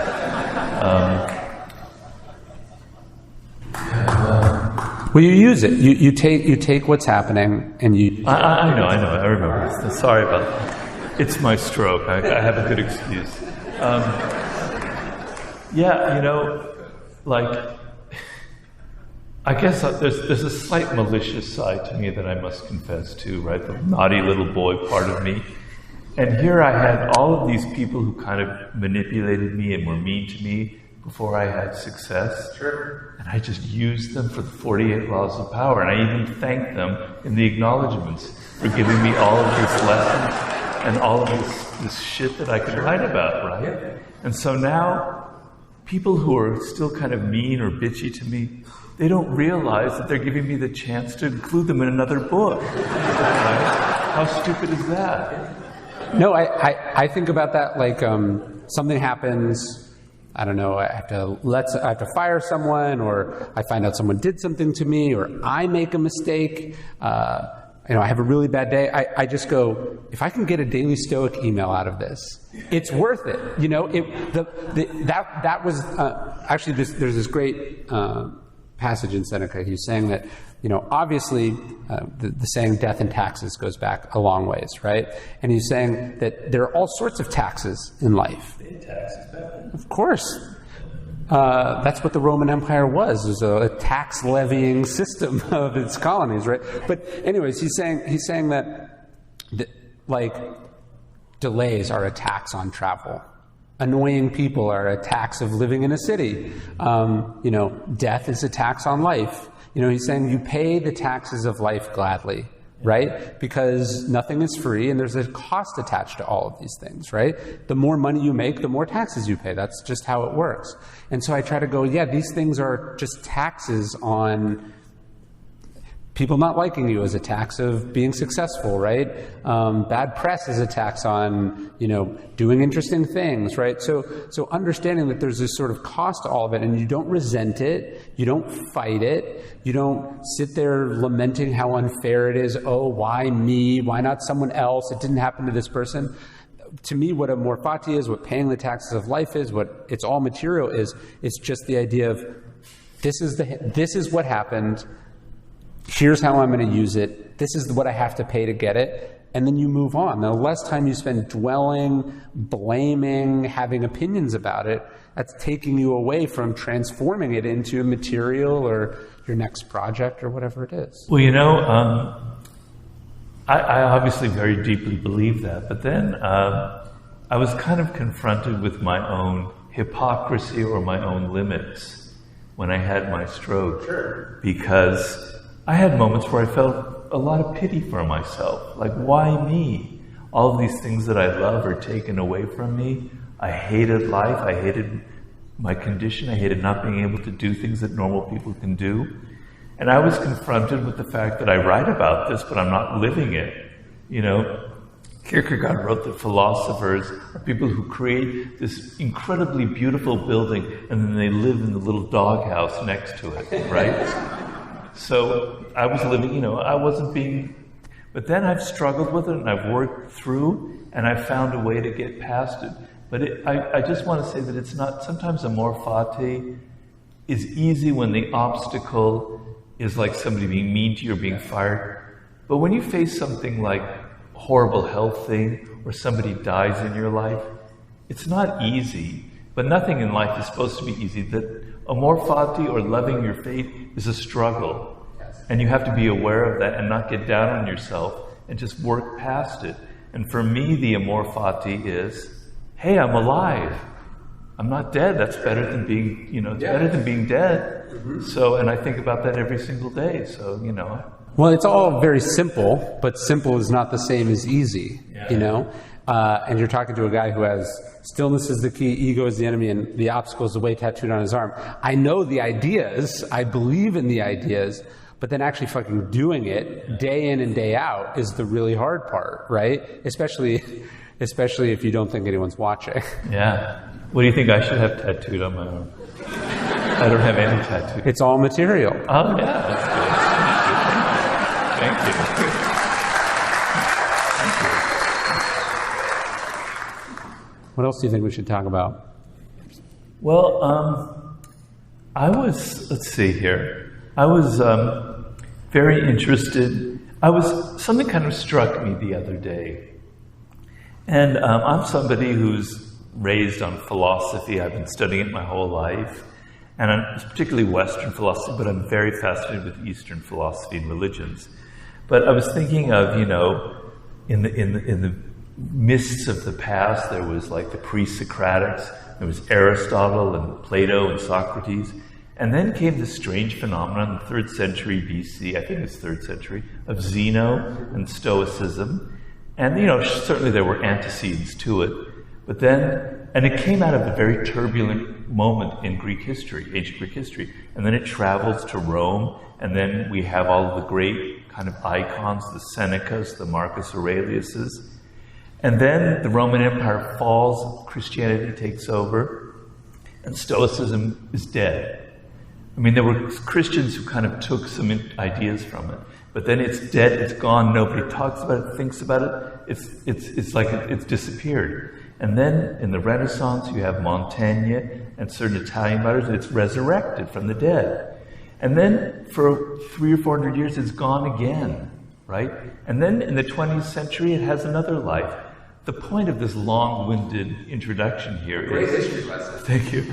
Well, you use it. You take what's happening, and you. I know. I remember. Sorry about that. It's my stroke. I have a good excuse. I guess there's a slight malicious side to me that I must confess to, right? The naughty little boy part of me. And here I had all of these people who kind of manipulated me and were mean to me before I had success. Sure. And I just used them for the 48 Laws of Power. And I even thanked them in the acknowledgments for giving me all of this lessons and all of this shit that I could write about, right? Yeah. And so now, people who are still kind of mean or bitchy to me, they don't realize that they're giving me the chance to include them in another book. Right? How stupid is that? No, I think about that like something happens, I don't know, I have to fire someone, or I find out someone did something to me, or I make a mistake. I have a really bad day. I just go, if I can get a Daily Stoic email out of this, it's worth it. That was actually there's this great passage in Seneca. He's saying that, obviously the saying death and taxes goes back a long ways, right? And he's saying that there are all sorts of taxes in life. Of course. That's what the Roman Empire was. It was a tax levying system of its colonies, right? But anyways, he's saying that like delays are a tax on travel. Annoying people are a tax of living in a city. Death is a tax on life. He's saying you pay the taxes of life gladly, right? Because nothing is free and there's a cost attached to all of these things, right? The more money you make, the more taxes you pay. That's just how it works. And so I try to go, these things are just taxes on people not liking you, as a tax of being successful, right? Bad press is a tax on, doing interesting things, right? So understanding that there's this sort of cost to all of it, and you don't resent it, you don't fight it, you don't sit there lamenting how unfair it is. Oh, why me? Why not someone else? It didn't happen to this person. To me, what Amor Fati is, what paying the taxes of life is, what it's all material is, it's just the idea of this is what happened. Here's how I'm going to use it. This is what I have to pay to get it. And then you move on. The less time you spend dwelling, blaming, having opinions about it, that's taking you away from transforming it into a material or your next project or whatever it is. Well, I obviously very deeply believe that. But then I was kind of confronted with my own hypocrisy or my own limits when I had my stroke. Sure. Because I had moments where I felt a lot of pity for myself. Like, why me? All of these things that I love are taken away from me. I hated life. I hated my condition. I hated not being able to do things that normal people can do. And I was confronted with the fact that I write about this, but I'm not living it. Kierkegaard wrote that philosophers are people who create this incredibly beautiful building and then they live in the little doghouse next to it, right? So I was living, I wasn't being, but then I've struggled with it and I've worked through and I've found a way to get past it. But I just want to say that it's not, sometimes Amor Fati is easy when the obstacle is like somebody being mean to you or being fired. But when you face something like a horrible health thing or somebody dies in your life, it's not easy. But nothing in life is supposed to be easy. That Amor Fati or loving your fate is a struggle. And you have to be aware of that and not get down on yourself and just work past it. And for me, the Amor Fati is, hey, I'm alive. I'm not dead. That's better than being, it's better than being dead. Mm-hmm. So, and I think about that every single day. So, Well, it's all very simple, but simple is not the same as easy, And you're talking to a guy who has stillness is the key, ego is the enemy, and the obstacle is the way tattooed on his arm. I know the ideas, I believe in the ideas, but then actually fucking doing it day in and day out is the really hard part, right? Especially if you don't think anyone's watching. Yeah. What do you think I should have tattooed on my arm? I don't have any tattoos. It's all material. Oh, yeah, that's good. Thank you. What else do you think we should talk about? Well, let's see here. I was very interested. Something kind of struck me the other day. And I'm somebody who's raised on philosophy. I've been studying it my whole life. And I'm particularly Western philosophy, but I'm very fascinated with Eastern philosophy and religions. But I was thinking of, in the mists of the past, there was like the pre-Socratics, there was Aristotle and Plato and Socrates, and then came this strange phenomenon in the 3rd century BC, I think it's 3rd century, of Zeno and Stoicism. And, certainly there were antecedents to it, but then, and it came out of a very turbulent moment in Greek history, ancient Greek history, and then it travels to Rome, and then we have all of the great kind of icons, the Senecas, the Marcus Aureliuses. And then the Roman Empire falls, Christianity takes over, and Stoicism is dead. I mean, there were Christians who kind of took some ideas from it, but then it's dead, it's gone, nobody talks about it, thinks about it, it's like it's disappeared. And then in the Renaissance, you have Montaigne and certain Italian writers, and it's resurrected from the dead. And then for 300 or 400 years, it's gone again, right? And then in the 20th century, it has another life. The point of this long-winded introduction here is, thank you,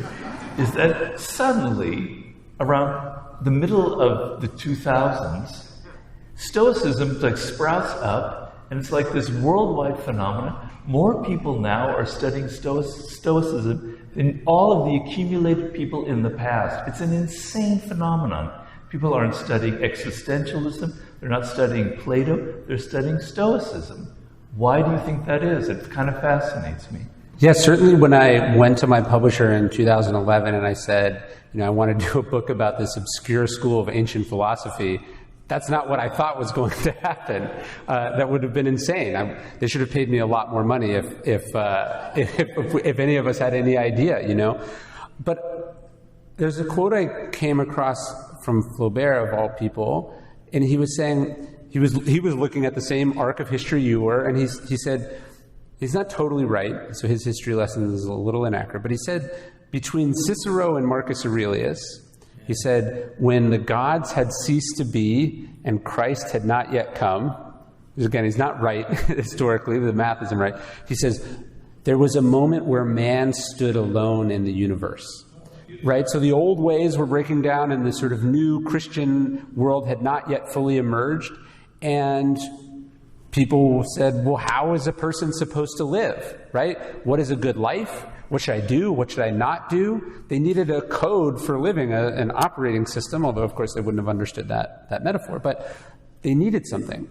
is that suddenly, around the middle of the 2000s, Stoicism sprouts up, And it's like this worldwide phenomenon. More people now are studying Stoicism than all of the accumulated people in the past. It's an insane phenomenon. People aren't studying existentialism. They're not studying Plato. They're studying Stoicism. Why do you think that is? It kind of fascinates me. Yeah, certainly when I went to my publisher in 2011 and I said, I want to do a book about this obscure school of ancient philosophy, that's not what I thought was going to happen. That would have been insane. They should have paid me a lot more money if any of us had any idea, But there's a quote I came across from Flaubert, of all people, and he was saying, he was looking at the same arc of history you were, and he said, he's not totally right, so his history lesson is a little inaccurate, but he said, between Cicero and Marcus Aurelius, he said, when the gods had ceased to be and Christ had not yet come, again, he's not right historically, the math isn't right, he says, there was a moment where man stood alone in the universe. Right? So the old ways were breaking down and the sort of new Christian world had not yet fully emerged. And people said, well, how is a person supposed to live? Right? What is a good life? What should I do? What should I not do? They needed a code for living, an operating system, although, of course, they wouldn't have understood that metaphor. But they needed something.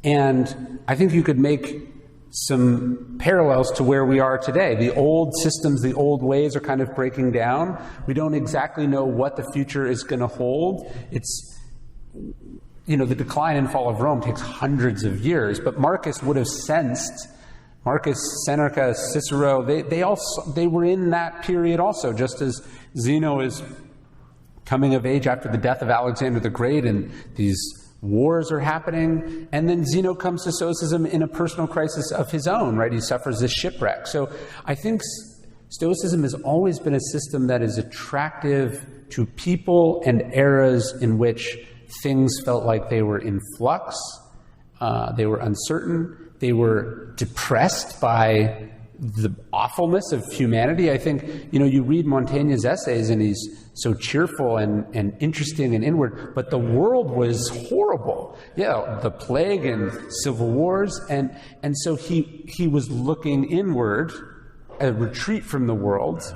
And I think you could make some parallels to where we are today. The old systems, the old ways are kind of breaking down. We don't exactly know what the future is going to hold. It's, the decline and fall of Rome takes hundreds of years, but Marcus would have sensed, Marcus, Seneca, Cicero, they were in that period also, just as Zeno is coming of age after the death of Alexander the Great and these wars are happening, and then Zeno comes to Stoicism in a personal crisis of his own, right? He suffers this shipwreck. So I think Stoicism has always been a system that is attractive to people and eras in which things felt like they were in flux, they were uncertain, they were depressed by the awfulness of humanity. I think, you read Montaigne's essays and he's so cheerful and interesting and inward, but the world was horrible. Yeah, the plague and civil wars. And so he was looking inward, a retreat from the world,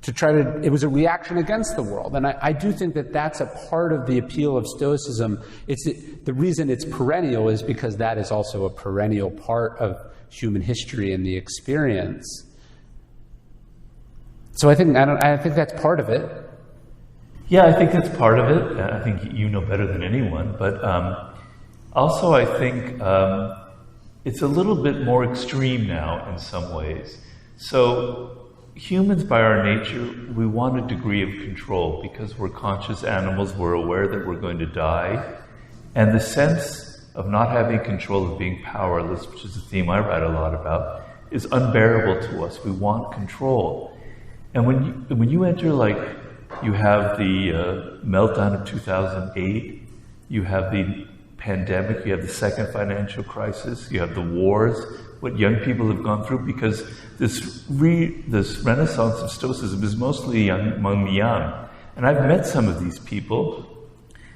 it was a reaction against the world. And I do think that that's a part of the appeal of Stoicism. The reason it's perennial is because that is also a perennial part of human history and the experience. So I think that's part of it. Yeah, I think that's part of it. I think you know better than anyone. But also I think it's a little bit more extreme now in some ways. So humans, by our nature, we want a degree of control because we're conscious animals. We're aware that we're going to die. And the sense of not having control, of being powerless, which is a theme I write a lot about, is unbearable to us. We want control. And when you enter, you have the meltdown of 2008, you have the pandemic, you have the second financial crisis, you have the wars, what young people have gone through, because this renaissance of Stoicism is mostly among the young. And I've met some of these people,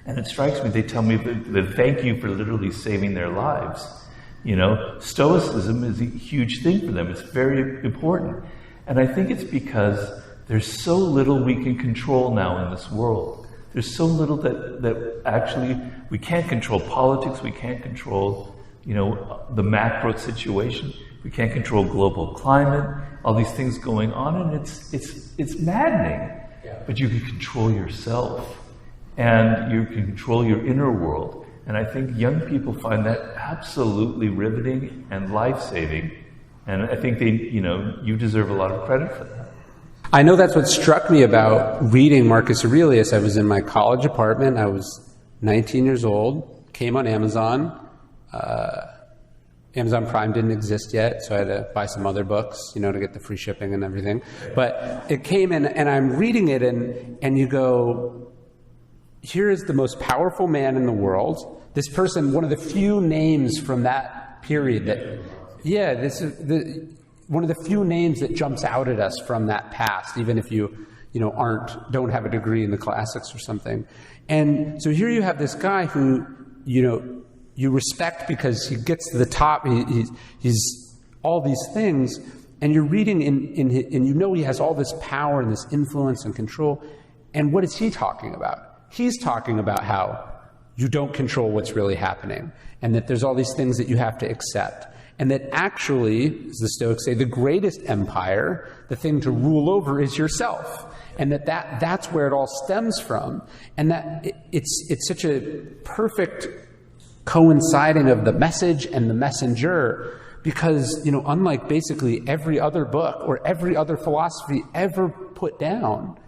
and it strikes me, they tell me that thank you for literally saving their lives. Stoicism is a huge thing for them. It's very important. And I think it's because there's so little we can control now in this world. There's so little that actually we can't control politics, we can't control, the macro situation, we can't control global climate, all these things going on, and it's maddening. Yeah. But you can control yourself. And you can control your inner world. And I think young people find that absolutely riveting and life-saving. And I think you deserve a lot of credit for that. I know that's what struck me about reading Marcus Aurelius. I was in my college apartment. I was 19 years old, came on Amazon. Amazon Prime didn't exist yet, so I had to buy some other books, to get the free shipping and everything. But it came in, and I'm reading it, and you go, here is the most powerful man in the world. This person, one of the few names from that period this is one of the few names that jumps out at us from that past, even if you don't have a degree in the classics or something. And so here you have this guy who, you respect because he gets to the top. He's all these things, and you're reading and you know he has all this power and this influence and control. And what is he talking about? He's talking about how you don't control what's really happening, and that there's all these things that you have to accept. And that actually, as the Stoics say, the greatest empire, the thing to rule over, is yourself. And that's where it all stems from. And that it's such a perfect coinciding of the message and the messenger, because, you know, unlike basically every other book or every other philosophy ever put down,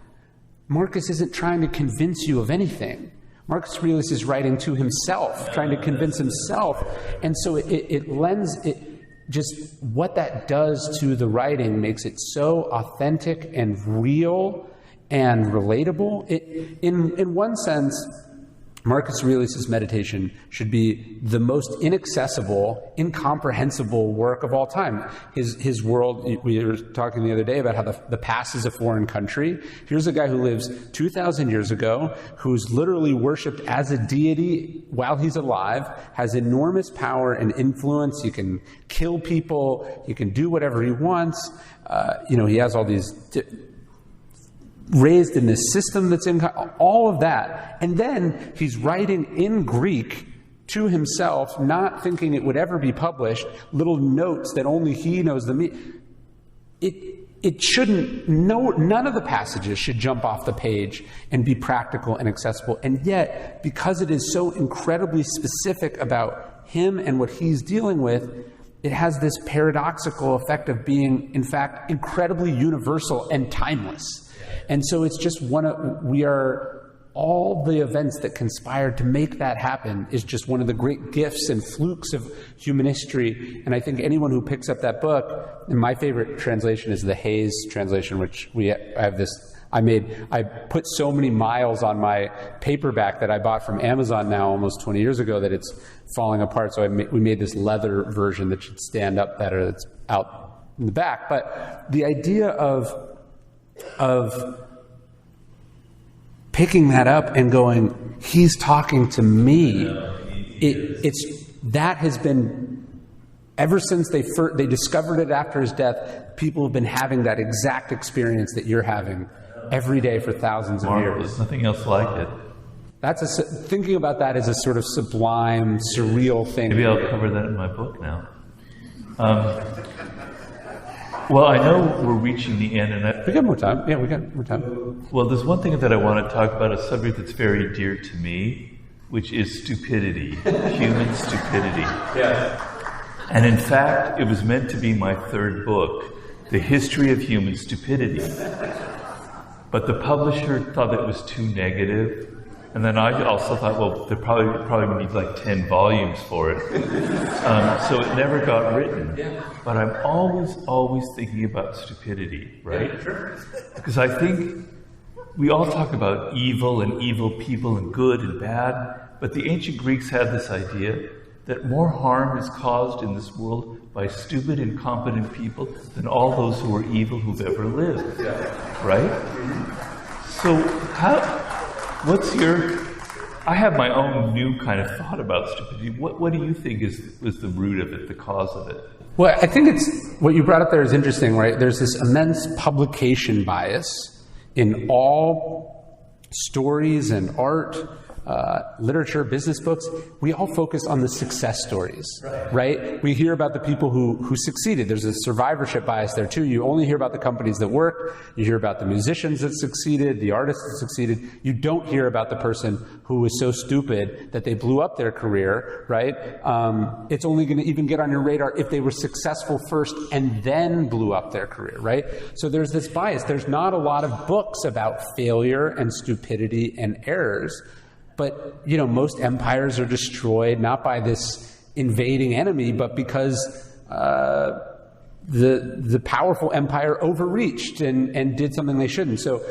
Marcus isn't trying to convince you of anything. Marcus Aurelius is writing to himself, trying to convince himself. And so it lends, just what that does to the writing makes it so authentic and real and relatable. In one sense, Marcus Aurelius' meditation should be the most inaccessible, incomprehensible work of all time. His world, we were talking the other day about how the past is a foreign country. Here's a guy who lives 2,000 years ago, who's literally worshipped as a deity while he's alive, has enormous power and influence. He can kill people, he can do whatever he wants. He has all these... raised in this system that's in all of that. And then he's writing in Greek to himself, not thinking it would ever be published, little notes that only he knows the meaning. It shouldn't, none of the passages should jump off the page and be practical and accessible. And yet, because it is so incredibly specific about him and what he's dealing with, it has this paradoxical effect of being, in fact, incredibly universal and timeless. And so it's just all the events that conspired to make that happen is just one of the great gifts and flukes of human history. And I think anyone who picks up that book, and my favorite translation is the Hayes translation, which I put so many miles on my paperback that I bought from Amazon now almost 20 years ago that it's falling apart. So we made this leather version that should stand up better, that's out in the back. But the idea of picking that up and going, he's talking to me. That has been, ever since they discovered it after his death, people have been having that exact experience that you're having every day for thousands of years. There's nothing else like it. Thinking about that is a sort of sublime, surreal thing. Maybe I'll cover that in my book now. Well, I know we're reaching the end, and we got more time. Yeah, we got more time. Well, there's one thing that I want to talk about, a subject that's very dear to me, which is stupidity, human stupidity. Yes. And in fact, it was meant to be my third book, The History of Human Stupidity. But the publisher thought that it was too negative. And then I also thought, well, they probably need like 10 volumes for it. So it never got written. But I'm always thinking about stupidity, right? Because I think we all talk about evil and evil people and good and bad, but the ancient Greeks had this idea that more harm is caused in this world by stupid, incompetent people than all those who are evil who've ever lived, right? So I have my own new kind of thought about stupidity. What do you think was the root of it, the cause of it? Well, I think what you brought up there is interesting, right? There's this immense publication bias in all stories and art, literature, business books. We all focus on the success stories, right? We hear about the people who succeeded. There's a survivorship bias there too. You only hear about the companies that work. You hear about the musicians that succeeded, the artists that succeeded. You don't hear about the person who was so stupid that they blew up their career, right? It's only going to even get on your radar if they were successful first and then blew up their career, right? So there's this bias. There's not a lot of books about failure and stupidity and errors. But, most empires are destroyed not by this invading enemy, but because the powerful empire overreached and did something they shouldn't. So,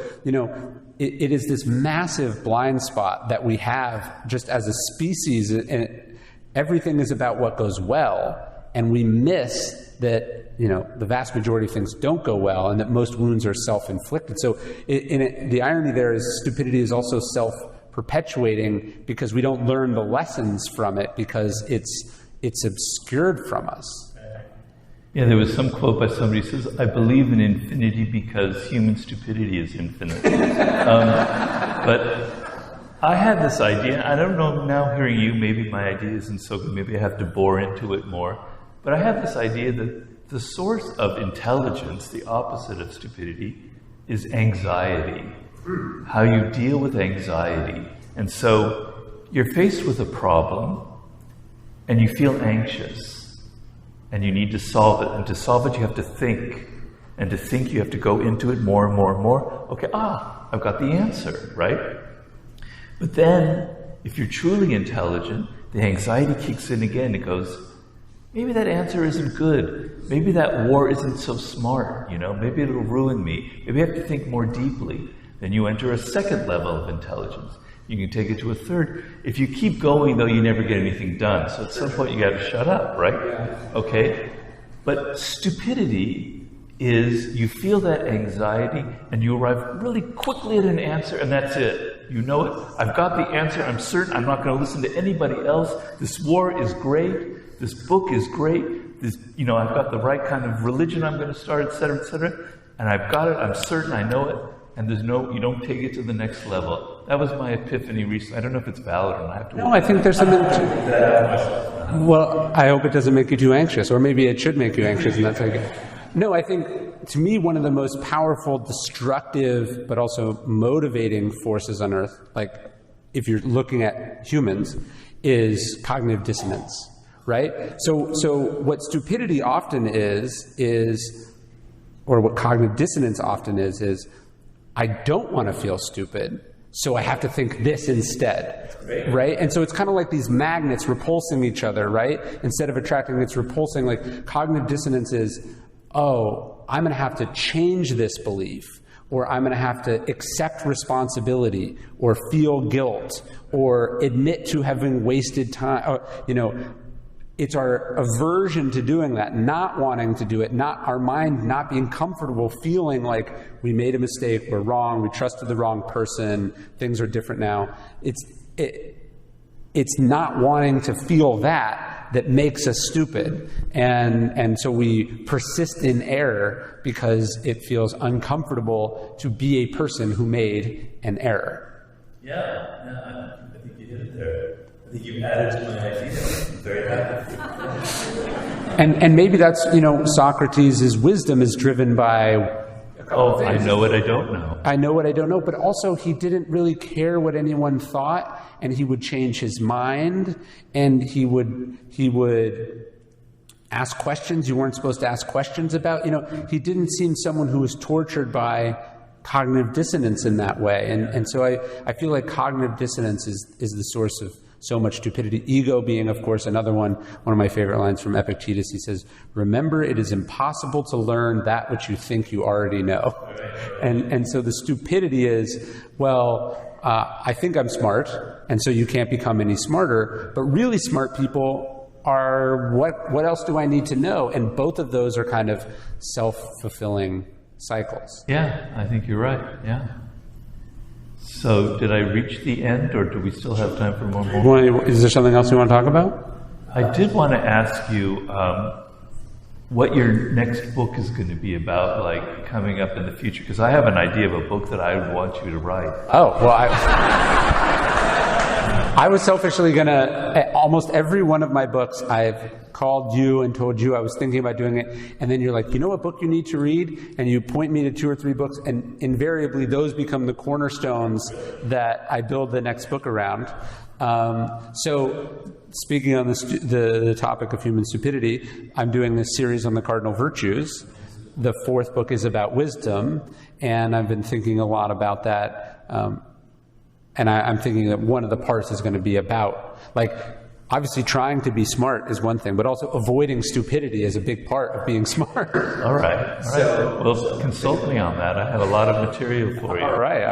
it is this massive blind spot that we have just as a species, and everything is about what goes well, and we miss that, the vast majority of things don't go well, and that most wounds are self-inflicted. So the irony there is stupidity is also self-perpetuating. perpetuating because we don't learn the lessons from it because it's obscured from us. Yeah, there was some quote by somebody who says, I believe in infinity because human stupidity is infinite. But I had this idea, I don't know, now hearing you, maybe my idea isn't so good, maybe I have to bore into it more, but I have this idea that the source of intelligence, the opposite of stupidity, is anxiety. How you deal with anxiety. And so you're faced with a problem and you feel anxious and you need to solve it. And to solve it, you have to think. And to think, you have to go into it more and more and more. Okay, I've got the answer, right? But then, if you're truly intelligent, the anxiety kicks in again. It goes, maybe that answer isn't good. Maybe that war isn't so smart, Maybe it'll ruin me. Maybe I have to think more deeply. Then you enter a second level of intelligence. You can take it to a third. If you keep going, though, you never get anything done. So at some point, you got to shut up, right? Okay? But stupidity is you feel that anxiety and you arrive really quickly at an answer and that's it. You know it. I've got the answer. I'm certain. I'm not going to listen to anybody else. This war is great. This book is great. I've got the right kind of religion I'm going to start, et cetera, and I've got it. I'm certain. I know it. And you don't take it to the next level. That was my epiphany recently. I don't know if it's valid or not. No, I think there's something well, I hope it doesn't make you too anxious, or maybe it should make you anxious, and that's okay. No, I think, to me, one of the most powerful, destructive, but also motivating forces on Earth, like if you're looking at humans, is cognitive dissonance, right? So what stupidity often is, or what cognitive dissonance often is I don't want to feel stupid, so I have to think this instead, right? And so it's kind of like these magnets repulsing each other, right? Instead of attracting, it's repulsing. Like cognitive dissonance is, I'm going to have to change this belief, or I'm going to have to accept responsibility, or feel guilt, or admit to having wasted time, or, it's our aversion to doing that, not wanting to do it, not our mind not being comfortable, feeling like we made a mistake, we're wrong, we trusted the wrong person, things are different now. It's not wanting to feel that makes us stupid. And so we persist in error because it feels uncomfortable to be a person who made an error. Yeah, I think you hit it there. I think you added to my idea. I'm very happy. And maybe that's, Socrates' wisdom is driven by... I know what I don't know. I know what I don't know, but also he didn't really care what anyone thought, and he would change his mind, and he would ask questions you weren't supposed to ask questions about. He didn't seem someone who was tortured by cognitive dissonance in that way. And so I feel like cognitive dissonance is the source of so much stupidity. Ego being, of course, another one of my favorite lines from Epictetus. He says, remember, it is impossible to learn that which you think you already know. And so the stupidity is, I think I'm smart, and so you can't become any smarter. But really smart people are, what else do I need to know? And both of those are kind of self-fulfilling cycles. Yeah, I think you're right. Yeah. So, did I reach the end, or do we still have time for more? Is there something else you want to talk about? I did want to ask you what your next book is going to be about, like coming up in the future, because I have an idea of a book that I want you to write. Oh, well, I was selfishly going to, almost every one of my books, I've called you and told you I was thinking about doing it, and then you're like, you know what book you need to read? And you point me to 2 or 3 books, and invariably those become the cornerstones that I build the next book around. So speaking on the topic of human stupidity, I'm doing this series on the cardinal virtues. The 4th book is about wisdom, and I've been thinking a lot about that. And I'm thinking that one of the parts is going to be about, obviously trying to be smart is one thing, but also avoiding stupidity is a big part of being smart. All right. Well, consult me on that. I have a lot of material for you. All right.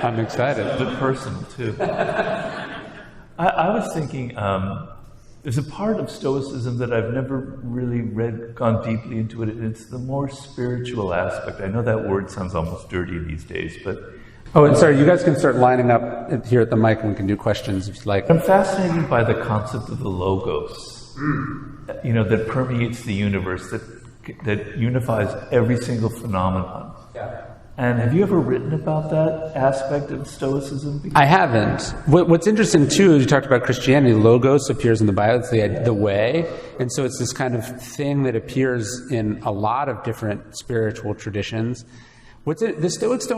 I'm excited. Good person, too. I was thinking, there's a part of Stoicism that I've never really gone deeply into it, and it's the more spiritual aspect. I know that word sounds almost dirty these days, but Oh, and sorry, you guys can start lining up here at the mic and we can do questions if you'd like. I'm fascinated by the concept of the logos, that permeates the universe, that unifies every single phenomenon. Yeah. And have you ever written about that aspect of Stoicism? I haven't. What's interesting, too, is you talked about Christianity. Logos appears in the Bible. It's the way. And so it's this kind of thing that appears in a lot of different spiritual traditions. The Stoics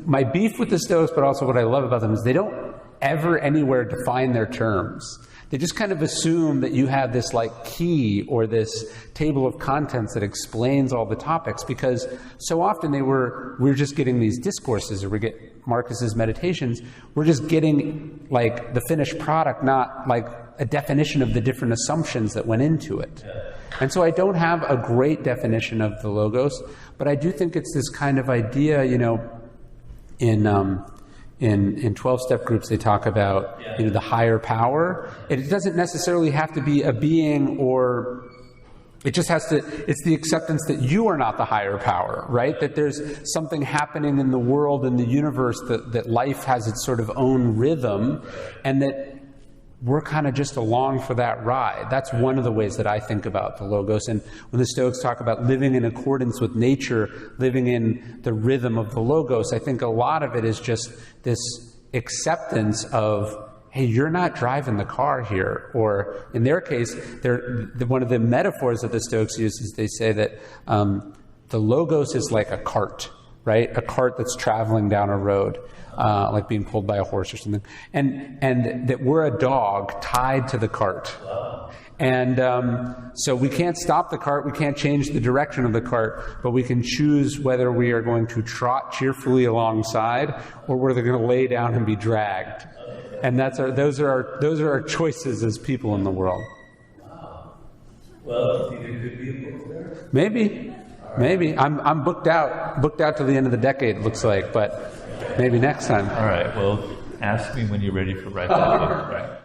my beef with the Stoics, but also what I love about them, is they don't ever anywhere define their terms. They just kind of assume that you have this like key or this table of contents that explains all the topics, because so often we're just getting these discourses, or we get Marcus's meditations, we're just getting like the finished product, not like a definition of the different assumptions that went into it. And so I don't have a great definition of the logos, but I do think it's this kind of idea, in 12-step groups, they talk about the higher power. It doesn't necessarily have to be a being, or it just has to, it's the acceptance that you are not the higher power, right? That there's something happening in the world, in the universe, that life has its sort of own rhythm, and that we're kind of just along for that ride. That's one of the ways that I think about the logos. And when the Stoics talk about living in accordance with nature, living in the rhythm of the logos, I think a lot of it is just this acceptance of, hey, you're not driving the car here. Or in their case, one of the metaphors that the Stoics use is they say that the logos is like a cart, right? A cart that's traveling down a road. Like being pulled by a horse or something, and that we're a dog tied to the cart. And so we can't stop the cart, we can't change the direction of the cart, but we can choose whether we are going to trot cheerfully alongside or whether they're going to lay down and be dragged. And those are our choices as people in the world. Well, do you think there could be a book there? Maybe. I'm booked out to the end of the decade, it looks like, but maybe next time. All right. Well, ask me when you're ready to write that book. Right.